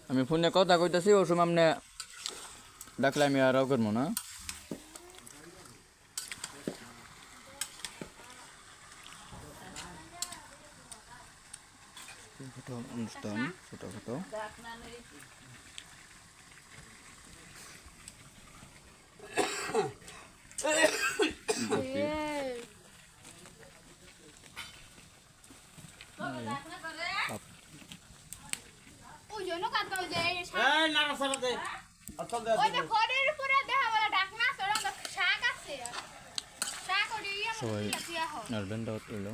আমি ফোনে কথা কইতাছি ও সময় আমনে ডাকলে আমি আর করবো না অনুষ্ঠান ছোটখাটো সবাই আসবেন দাওয়াত রইল।